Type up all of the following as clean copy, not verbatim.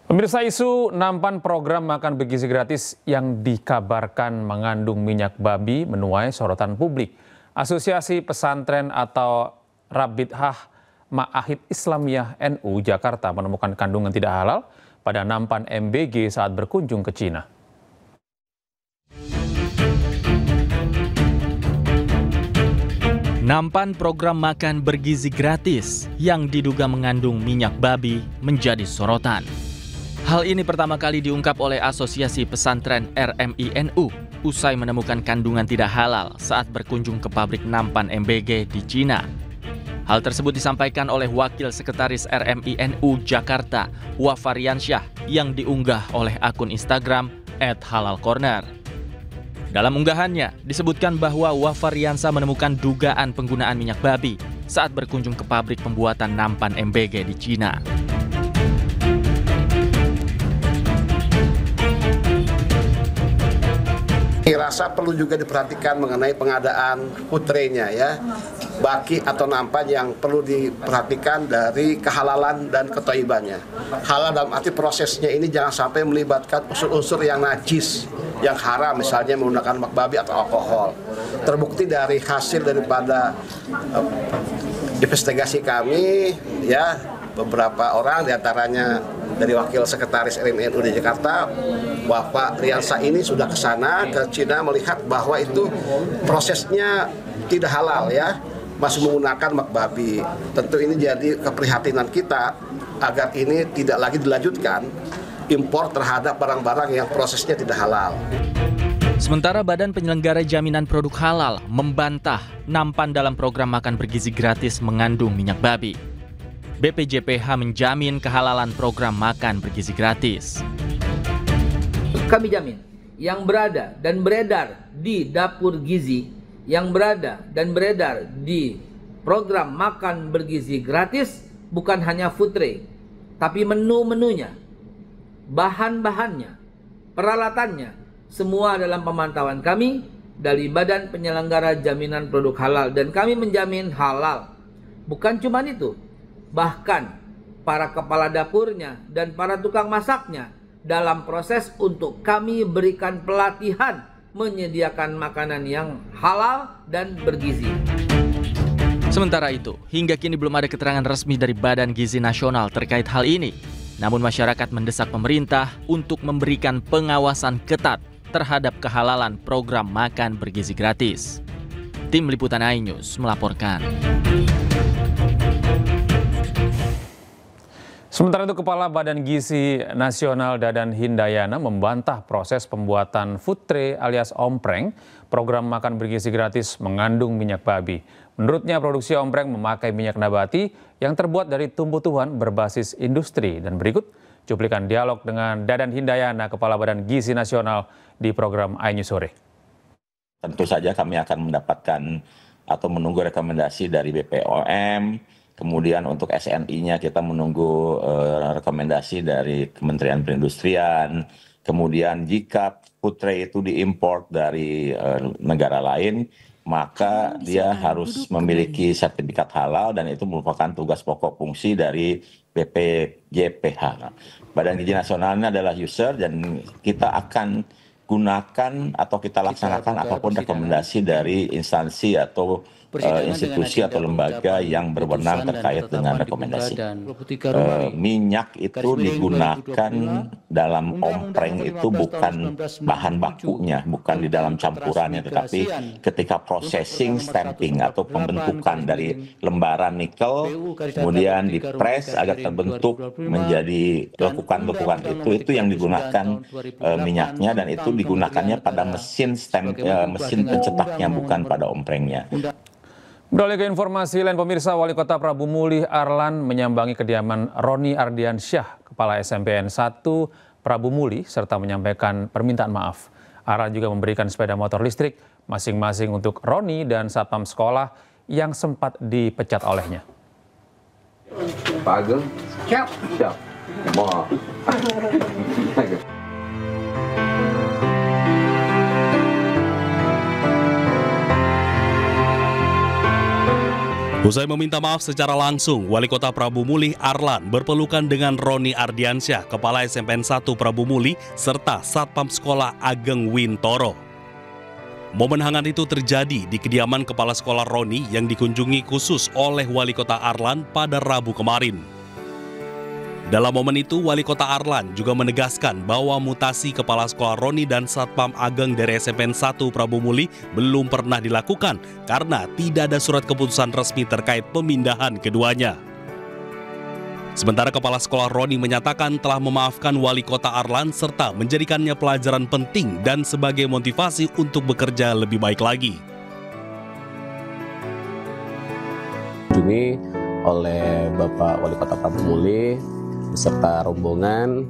Pemirsa, isu nampan program makan bergizi gratis yang dikabarkan mengandung minyak babi menuai sorotan publik. Asosiasi Pesantren atau Rabithah Ma'ahid Islamiyah NU Jakarta menemukan kandungan tidak halal pada nampan MBG saat berkunjung ke Cina. Nampan program makan bergizi gratis yang diduga mengandung minyak babi menjadi sorotan. Hal ini pertama kali diungkap oleh Asosiasi Pesantren RMI NU usai menemukan kandungan tidak halal saat berkunjung ke pabrik nampan MBG di Cina. Hal tersebut disampaikan oleh Wakil Sekretaris RMI NU Jakarta, Wafariansyah, yang diunggah oleh akun Instagram @halalcorner. Dalam unggahannya, disebutkan bahwa Wafariansyah menemukan dugaan penggunaan minyak babi saat berkunjung ke pabrik pembuatan nampan MBG di Cina. Rasa perlu juga diperhatikan mengenai pengadaan putrenya ya, baki atau nampan yang perlu diperhatikan dari kehalalan dan ketoibannya. Halal dalam arti prosesnya ini jangan sampai melibatkan unsur-unsur yang najis, yang haram, misalnya menggunakan lemak babi atau alkohol. Terbukti dari hasil daripada investigasi kami ya, beberapa orang diantaranya dari Wakil Sekretaris RMI NU di Jakarta, Bapak Riansa ini sudah ke sana, ke Cina, melihat bahwa itu prosesnya tidak halal ya, masih menggunakan lemak babi. Tentu ini jadi keprihatinan kita agar ini tidak lagi dilanjutkan impor terhadap barang-barang yang prosesnya tidak halal. Sementara Badan Penyelenggara Jaminan Produk Halal membantah nampan dalam program makan bergizi gratis mengandung minyak babi. BPJPH menjamin kehalalan program makan bergizi gratis. Kami jamin yang berada dan beredar di dapur gizi, yang berada dan beredar di program makan bergizi gratis bukan hanya food tray, tapi menu-menunya, bahan-bahannya, peralatannya, semua dalam pemantauan kami dari Badan Penyelenggara Jaminan Produk Halal, dan kami menjamin halal. Bukan cuma itu, bahkan para kepala dapurnya dan para tukang masaknya dalam proses untuk kami berikan pelatihan menyediakan makanan yang halal dan bergizi. Sementara itu, hingga kini belum ada keterangan resmi dari Badan Gizi Nasional terkait hal ini. Namun masyarakat mendesak pemerintah untuk memberikan pengawasan ketat terhadap kehalalan program makan bergizi gratis. Tim Liputan iNews melaporkan. Sementara itu, Kepala Badan Gizi Nasional Dadan Hindayana membantah proses pembuatan food tray alias ompreng, program makan bergizi gratis mengandung minyak babi. Menurutnya, produksi ompreng memakai minyak nabati yang terbuat dari tumbuh-tumbuhan berbasis industri. Dan berikut cuplikan dialog dengan Dadan Hindayana, Kepala Badan Gizi Nasional di program iNews Sore. Tentu saja kami akan mendapatkan atau menunggu rekomendasi dari BPOM. Kemudian untuk SNI-nya kita menunggu rekomendasi dari Kementerian Perindustrian. Kemudian jika food tray itu diimpor dari negara lain, maka dia harus memiliki sertifikat halal, dan itu merupakan tugas pokok fungsi dari BPJPH. Badan Gizi Nasional ini adalah user, dan kita akan gunakan atau kita laksanakan apapun rekomendasi dari instansi atau institusi atau lembaga yang berwenang terkait dengan rekomendasi. Minyak itu digunakan dalam ompreng itu bukan bahan bakunya, bukan di dalam campurannya, tetapi ketika processing, stamping atau pembentukan dari lembaran nikel, kemudian dipres agar terbentuk menjadi lekukan-lekukan itu yang digunakan minyaknya, dan itu digunakannya pada mesin mesin pencetaknya, bukan pada omprengnya. Beralih ke informasi lain, pemirsa, Wali Kota Prabu Mulih Arlan menyambangi kediaman Roni Ardiansyah, Kepala SMPN 1 Prabu Mulih, serta menyampaikan permintaan maaf. Arlan juga memberikan sepeda motor listrik masing-masing untuk Roni dan satpam sekolah yang sempat dipecat olehnya. Pak Ageng, siap. Mau. Usai meminta maaf secara langsung, Wali Kota Prabu Mulih Arlan berpelukan dengan Roni Ardiansyah, Kepala SMPN 1 Prabu Mulih, serta Satpam Sekolah Ageng Wintoro. Momen hangat itu terjadi di kediaman Kepala Sekolah Roni yang dikunjungi khusus oleh Wali Kota Arlan pada Rabu kemarin. Dalam momen itu, Wali Kota Arlan juga menegaskan bahwa mutasi Kepala Sekolah Roni dan Satpam Ageng dari SMPN 1 Prabu Mulih belum pernah dilakukan karena tidak ada surat keputusan resmi terkait pemindahan keduanya. Sementara Kepala Sekolah Roni menyatakan telah memaafkan Wali Kota Arlan serta menjadikannya pelajaran penting dan sebagai motivasi untuk bekerja lebih baik lagi. Dikunjungi oleh Bapak Wali Kota Prabu Mulih beserta rombongan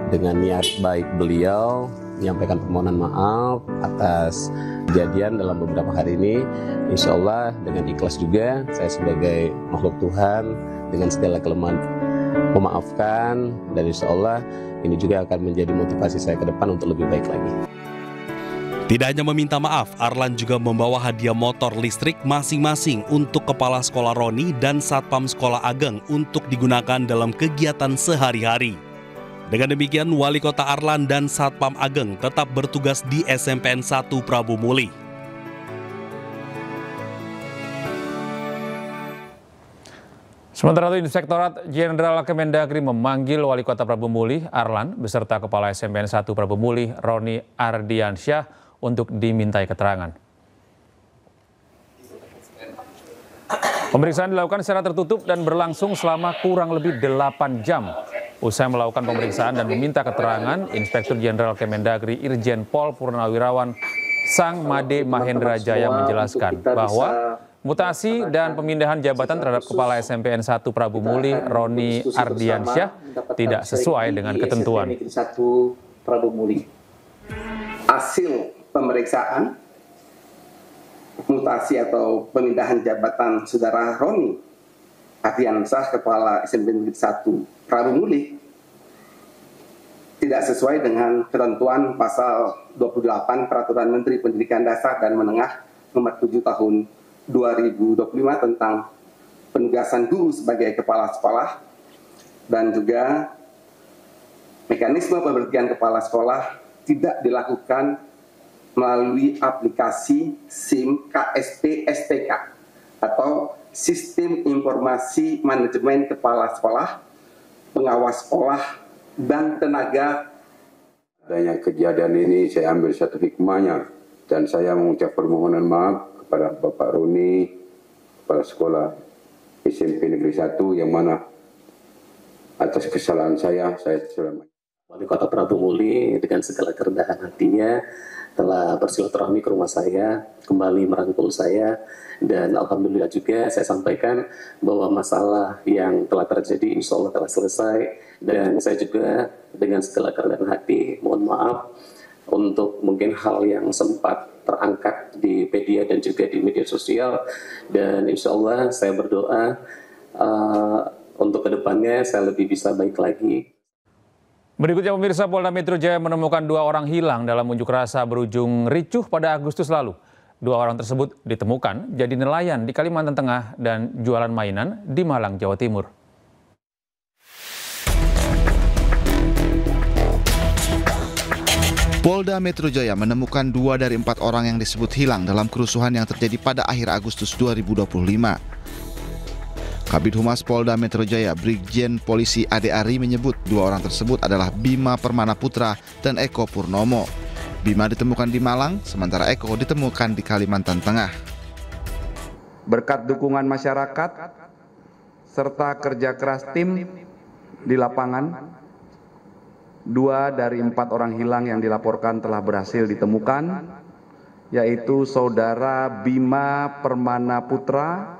dengan niat baik beliau menyampaikan permohonan maaf atas kejadian dalam beberapa hari ini. Insya Allah dengan ikhlas juga saya sebagai makhluk Tuhan dengan segala kelemahan memaafkan, dan insya Allah ini juga akan menjadi motivasi saya ke depan untuk lebih baik lagi. Tidak hanya meminta maaf, Arlan juga membawa hadiah motor listrik masing-masing untuk Kepala Sekolah Roni dan Satpam Sekolah Ageng untuk digunakan dalam kegiatan sehari-hari. Dengan demikian, Wali Kota Arlan dan Satpam Ageng tetap bertugas di SMPN 1 Prabu Mulih. Sementara itu, Inspektorat Jenderal Kemendagri memanggil Wali Kota Prabu Mulih Arlan beserta Kepala SMPN 1 Prabu Mulih Roni Ardiansyah untuk dimintai keterangan. Pemeriksaan dilakukan secara tertutup dan berlangsung selama kurang lebih 8 jam. Usai melakukan pemeriksaan dan meminta keterangan, Inspektur Jenderal Kemendagri Irjen Pol Purnawirawan Sang Made Mahendra Jaya menjelaskan bahwa mutasi dan pemindahan jabatan terhadap Kepala SMPN 1 Prabu Mulih Roni Ardiansyah tidak sesuai dengan ketentuan. Hasil pemeriksaan mutasi atau pemindahan jabatan Saudara Roni Ardiansyah Kepala SMPN 1 Prabu Mulih tidak sesuai dengan ketentuan pasal 28 Peraturan Menteri Pendidikan Dasar dan Menengah nomor 7 tahun 2025 tentang penugasan guru sebagai kepala sekolah, dan juga mekanisme pemberhentian kepala sekolah tidak dilakukan melalui aplikasi SIM KSP STK atau Sistem Informasi Manajemen Kepala Sekolah, Pengawas Sekolah, dan Tenaga. Adanya kejadian ini saya ambil satu hikmahnya dan saya mengucap permohonan maaf kepada Bapak Roni, Kepala Sekolah SMP Negeri 1, yang mana atas kesalahan saya selama. Wali Kota Prabu Mulih dengan segala kerendahan hatinya telah bersilaturahmi ke rumah saya, kembali merangkul saya, dan alhamdulillah juga saya sampaikan bahwa masalah yang telah terjadi insya Allah telah selesai, dan saya juga dengan segala kerendahan hati mohon maaf untuk mungkin hal yang sempat terangkat di media dan juga di media sosial, dan insya Allah saya berdoa untuk kedepannya saya lebih bisa baik lagi. Berikutnya, pemirsa, Polda Metro Jaya menemukan 2 orang hilang dalam unjuk rasa berujung ricuh pada Agustus lalu. 2 orang tersebut ditemukan jadi nelayan di Kalimantan Tengah dan jualan mainan di Malang, Jawa Timur. Polda Metro Jaya menemukan 2 dari 4 orang yang disebut hilang dalam kerusuhan yang terjadi pada akhir Agustus 2025. Kabid Humas Polda Metro Jaya, Brigjen Polisi Ade Ari menyebut 2 orang tersebut adalah Bima Permana Putra dan Eko Purnomo. Bima ditemukan di Malang, sementara Eko ditemukan di Kalimantan Tengah. Berkat dukungan masyarakat serta kerja keras tim di lapangan, 2 dari 4 orang hilang yang dilaporkan telah berhasil ditemukan, yaitu Saudara Bima Permana Putra,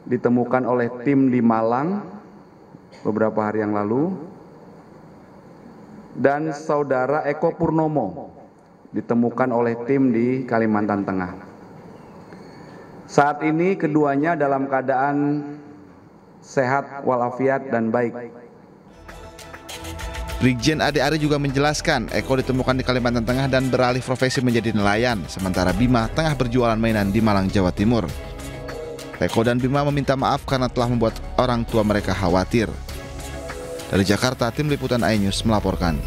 ditemukan oleh tim di Malang beberapa hari yang lalu, dan Saudara Eko Purnomo ditemukan oleh tim di Kalimantan Tengah. Saat ini keduanya dalam keadaan sehat walafiat dan baik. Brigjen Ade Ari juga menjelaskan Eko ditemukan di Kalimantan Tengah dan beralih profesi menjadi nelayan, sementara Bima tengah berjualan mainan di Malang, Jawa Timur. Eko dan Bima meminta maaf karena telah membuat orang tua mereka khawatir. Dari Jakarta, tim liputan iNews melaporkan.